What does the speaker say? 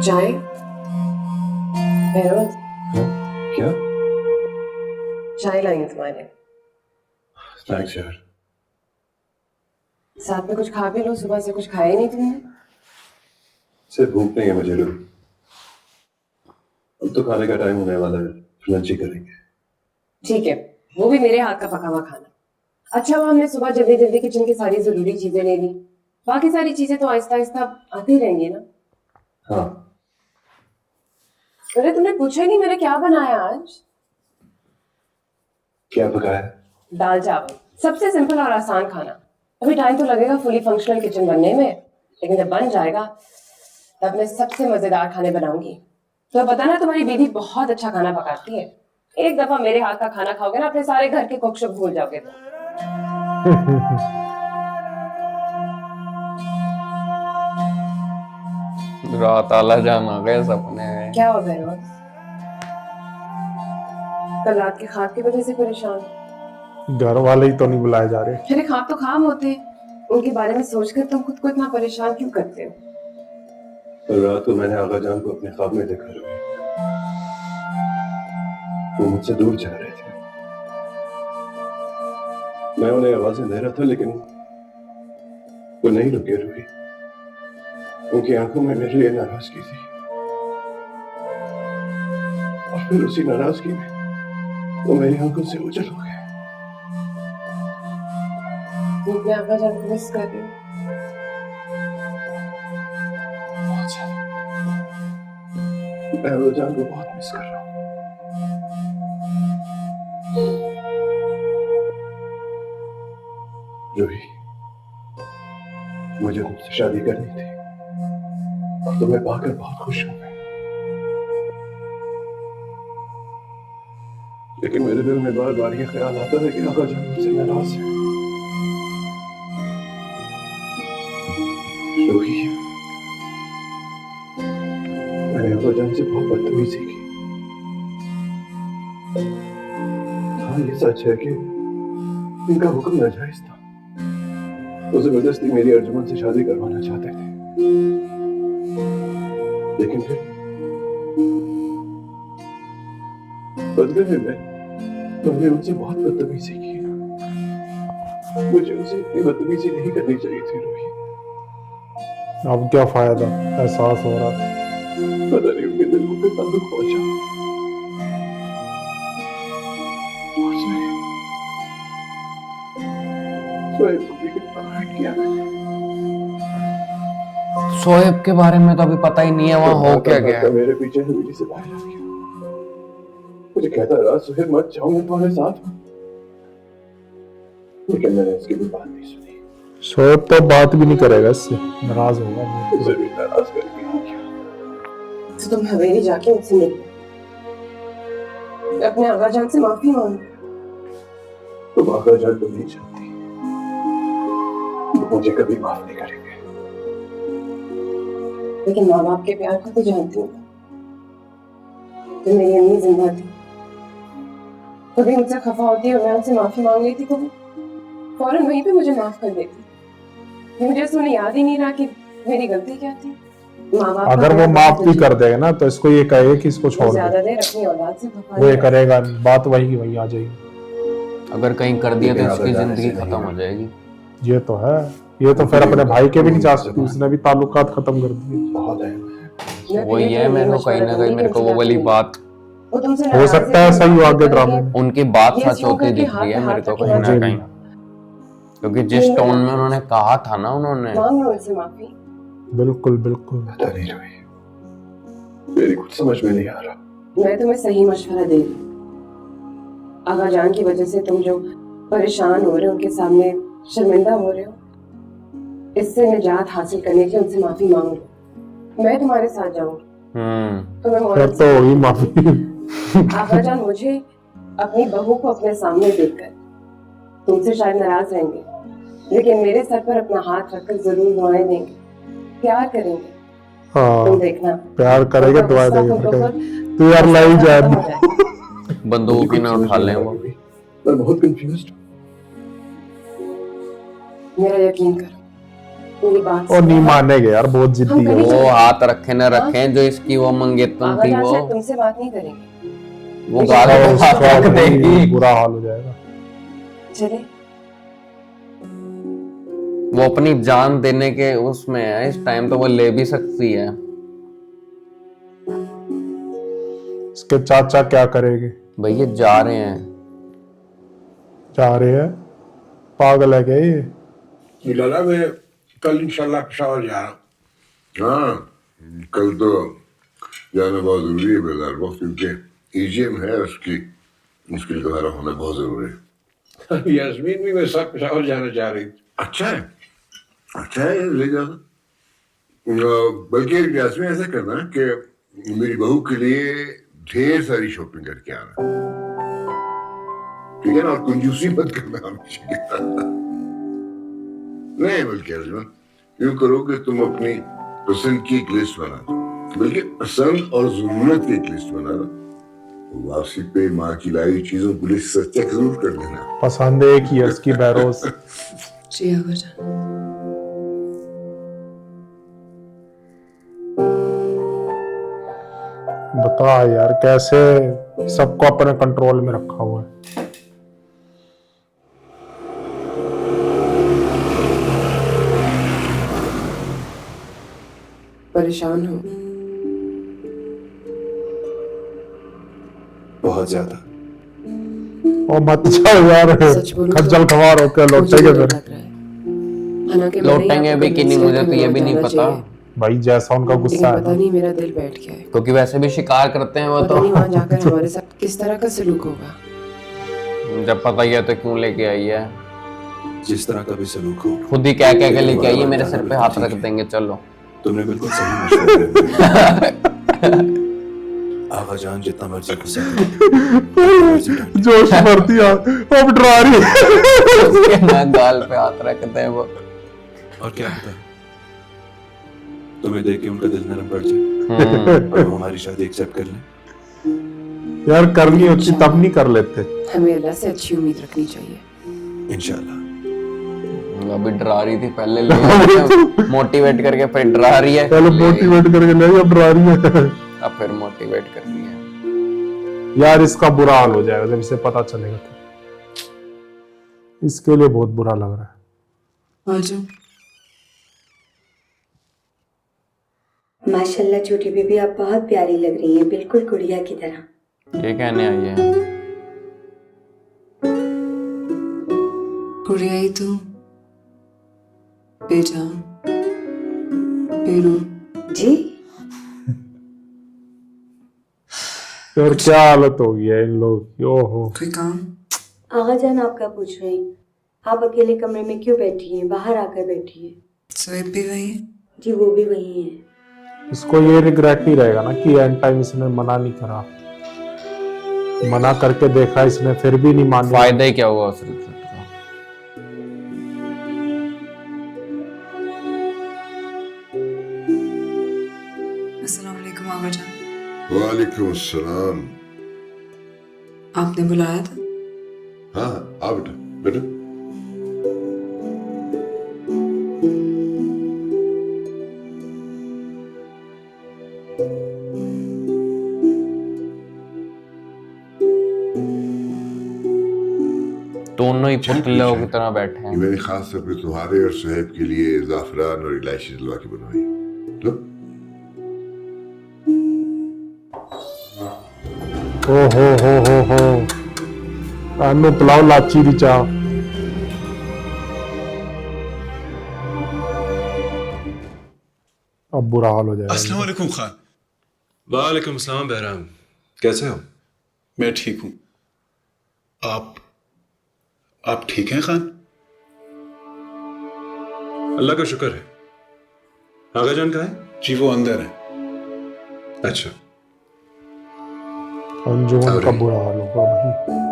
चाय? भैरव, हाँ? क्या? चाय लाई हूं तुम्हारे लिए। थैंक्स यार। साथ में कुछ खा भी लो, सुबह से कुछ खाया ही नहीं तुमने। सिर्फ भूख नहीं है मुझे रूही। अब तो खाने का टाइम होने वाला है, लंच ही करेंगे। ठीक है, वो भी मेरे हाथ का पका हुआ खाना। अच्छा हुआ हमने सुबह जल्दी जल्दी किचन की सारी जरूरी चीजें ले ली, बाकी सारी चीजें तो आहिस्ता आहिस्ता आती रहेंगी ना। हाँ। अरे तुमने पूछा ही नहीं मैंने क्या बनाया आज। क्या पकाया? दाल चावल, सबसे सिंपल और आसान खाना। अभी टाइम तो लगेगा फुली फंक्शनल किचन बनने में, लेकिन जब बन जाएगा तब मैं सबसे मजेदार खाने बनाऊंगी। तो पता ना तुम्हारी दीदी बहुत अच्छा खाना पकाती है। एक दफा मेरे हाथ का खाना खाओगे ना, अपने सारे घर के कुक शुक भूल जाओगे। तो रात आला जान आ गए सपने में। क्या हो गया रोज? कल रात के खाब की वजह से परेशान? घर वाले ही तो नहीं बुलाए जा रहे। अरे खाब तो खाब होते हैं, उनके बारे में सोचकर तुम खुद को इतना परेशान क्यों करते हो? कल रात को मैंने आगा जान को अपने ख्वाब में देखा रूही। वो मुझसे दूर जा रहे थे। मैं उन्हें आवाजें दे रहा था लेकिन वो नहीं रुके रूही। उनकी आंखों में मेरे लिए नाराजगी थी और फिर उसी नाराजगी में वो मेरी आंखों से ओझल हो गए। तुम अपने आका जान को मिस कर रहे हो? बहुत ज्यादा। मैं रोजान को बहुत मिस कर रहा हूँ। रूही, मुझे तुमसे शादी करनी थी और तुम्हें पाकर बहुत खुश हूं मैं। लेकिन मेरे दिल में बार बार ये ख्याल आता है कि आका जान मुझसे नाराज है। रूही, मैंने आका जान से बहुत बदतमीजी की। हाँ, ये सच है कि इनका हुक्म नाजायज था। वो जबरदस्ती मेरी अर्जुमन से शादी करवाना चाहते थे, लेकिन फिर बदले में मैंने उनसे बहुत बदतमीजी की। मुझे उनसे इतनी बदतमीजी नहीं करनी चाहिए थी रूही। अब क्या फायदा, एहसास हो रहा। पता नहीं उनके दिल को कितना दुख पहुंचा। और सोएब को भी कितना हर्ट किया मैंने। शोएब के बारे में तो अभी पता ही नहीं है वहां हो क्या गया। मेरे पीछे हवेली से बाहर आ गया। मुझे कहता रहा सोहेब मत जाओ, मैं तुम्हारे साथ हूँ, लेकिन मैंने उसकी भी बात नहीं सुनी। शोएब तो बात भी नहीं करेगा, इससे नाराज होगा। उसे भी नाराज करके आ गया। तो तुम हवेली जाके उनसे मिलो, अपने आका जान से माफी मांगो। तुम आका जान को नहीं जानती, वो मुझे कभी माफ नहीं करेंगे। लेकिन माँ बाप के प्यार को तो जानती हूँ। जब मेरी अम्मी जिंदा थी, कभी मुझसे खफा होती और मैं उनसे माफी मांग लेती तो फौरन वहीं पे मुझे माफ कर देती। मुझे उन्हें याद ही नहीं रहा कि मेरी गलती क्या थी। माँ बाप अगर वो माफ भी कर देगा ना तो इसको ये कहे कि इसको छोड़ ज्यादा दे, देर अपनी औलाद से खफा वो ये करेगा नहीं, बात वही की वही आ जाएगी। अगर कहीं कर दिया तो इसकी जिंदगी खत्म हो जाएगी। ये तो है, ये तो फिर अपने भाई के भी नहीं चाह सकती, उसने भी ताल्लुकात खत्म कर दिए। बहुत अहम है। वही है, मेरे को कहीं ना कहीं मेरे को वो वाली बात हो सकता है सही हो आगे ड्रामे में। उनकी बात सच होती दिख रही है मेरे को कहीं ना कहीं, क्योंकि जिस टोन में उन्होंने कहा था ना, उन्होंने मांग लो उनसे माफी। बिल्कुल बिल्कुल। पता नहीं रूही, मेरी कुछ समझ में नहीं आ रहा। मैं तुम्हें सही मशवरा दे रही हूँ। आगा जान की वजह से तुम जो परेशान हो रहे हो, उनके सामने शर्मिंदा हो रहे हो, इससे निजात हासिल करने के लिए उनसे माफी मांग लो। मैं तुम्हारे साथ जाऊंगी। फिर तो होगी माफी। आगा जान मुझे अपनी बहू को अपने सामने देखकर तुमसे शायद नाराज रहेंगे, लेकिन मेरे सर पर अपना हाथ रखकर जरूर दुआएं देंगे, प्यार करेंगे। हाँ, तुम देखना, प्यार करेगा, दुआ देगा। तू यार लाई जा, बंदूक ही ना उठा ले। वो मैं बहुत कंफ्यूज्ड हूँ। मेरा यकीन करो, मेरी बात और नहीं सुनो। मानेगे यार, बहुत जिद्दी है हम वो। वो हाथ रखे न रखे, जो इसकी वो मंगेतन आगा थी जान वो से तुमसे बात नहीं करेंगे। वो उसका गालों पे उसका हाथ रख भाई देगी। बुरा हाल हो जाएगा। चले वो अपनी जान देने के उसमें है इस टाइम, तो वो ले भी सकती है। इसके चाचा क्या करेंगे? भैया जा रहे हैं। जा रहे हैं, पागल है क्या ये? लाला मैं कल इंशाल्लाह पेशावर जा रहा हूँ। हाँ, कल तो जाना बहुत जरूरी है बेदार वक्त, क्योंकि ईजीएम है उसकी, उसके लिए तुम्हारा होना बहुत जरूरी है। यास्मीन भी मेरे साथ पेशावर जाना चाह रही थी। अच्छा है, अच्छा है, ले जाना। बल्कि यास्मीन ऐसा करना कि मेरी बहू के लिए ढेर सारी शॉपिंग करके आना, ठीक है ना, और कंजूसी मत करना हमेशा। नहीं, बल्कि यास्मीन यूं करो कि तुम अपनी पसंद की एक लिस्ट बना दो, बल्कि पसंद और जरूरत की एक लिस्ट बना दो। वापसी पे माँ की लाई चीजों को लिस्ट से चेक जरूर कर देना। पसंद एक ही है उसकी, बैरोस। जी आगा जान। बता यार कैसे सबको अपने कंट्रोल में रखा हुआ है। परेशान हो? बहुत ज्यादा। ओ मत जाओ यार, सच बोलूं खज्जल तो खवार होकर मुझे लौटेंगे डर फिर। लग रहा है। हालांकि मैंने ही लौटेंगे आपको भी कि नहीं convince मुझे किया तो कि ये हमें भी नहीं जाना पता, चाहिए। भाई जैसा उनका लेकिन गुस्सा है पता ना, नहीं मेरा दिल बैठ गया है। क्योंकि वैसे भी शिकार करते हैं वो पता नहीं वहां तो। जाकर हमारे साथ किस तरह का सलूक होगा। जब पता ही है तो क्यों लेके आई है? जिस तरह का भी सलूक हो, खुद ही कह के लेके आई है, मेरे सिर पे हाथ रख देंगे। चलो तुमने बिल्कुल सही मशवरा दिया। आगा जान जितना मर्जी गुस्सा करो, जोश भरती है, अब डरा रही है। उसके ना गाल पे हाथ रखते हैं वो। और क्या पता तुम्हें देख के उनका दिल नरम पड़ जाए और वो हमारी शादी एक्सेप्ट कर लें। यार करनी होती तब नहीं कर लेते। हमें अल्लाह से अच्छी उम्मीद रखनी चाहिए। इंशाल्लाह। अभी डरा रही थी पहले, ले मोटिवेट करके फिर डरा रही है, पहले मोटिवेट करके ले, अब डरा रही है। अब फिर मोटिवेट कर रही है। यार इसका बुरा हाल हो जाएगा जब इसे पता चलेगा तो। इसके लिए बहुत बुरा लग रहा है। आजो माशाल्लाह छोटी बेबी, आप बहुत प्यारी लग रही हैं, बिल्कुल गुड़िया की तरह। ये कहने आई है। गुड़िया ही तू बेजान बेरू। जी यार क्या हालत हो गई है इन लोगों की, ओहो। कोई काम? आगा जान आप क्या पूछ रहे हैं? आप अकेले कमरे में क्यों बैठी हैं? बाहर आकर बैठिए। सोएब भी वही है? जी वो भी वही है। इसको ये रिग्रेट नहीं रहेगा ना कि एंड टाइम इसने मना नहीं करा, मना करके देखा इसने फिर भी नहीं माना। फायदा ही क्या हुआ उस रिग्रेट का? अस्सलाम वालेकुम आगा जान। वालेकुम अस्सलाम। आपने बुलाया था? हाँ, आ बेटा, बेटा। दोनों ही पुतलों की तरह बैठे ये हैं। मैंने खास तौर पे तुम्हारे और सुहेब के लिए जाफरान और इलायची डलवा के बनवाई। लो। हो कानू पुलाव लाची दी चाह। अब बुरा हाल हो जाएगा। अस्सलाम वालेकुम खान। वालेकुम सलाम बहराम, कैसे हो? मैं ठीक हूँ। आप ठीक हैं खान? अल्लाह का शुक्र है। आगा जान कहाँ है? जी वो अंदर है। अच्छा। अंजुमन का बुरा हाल होगा भाई।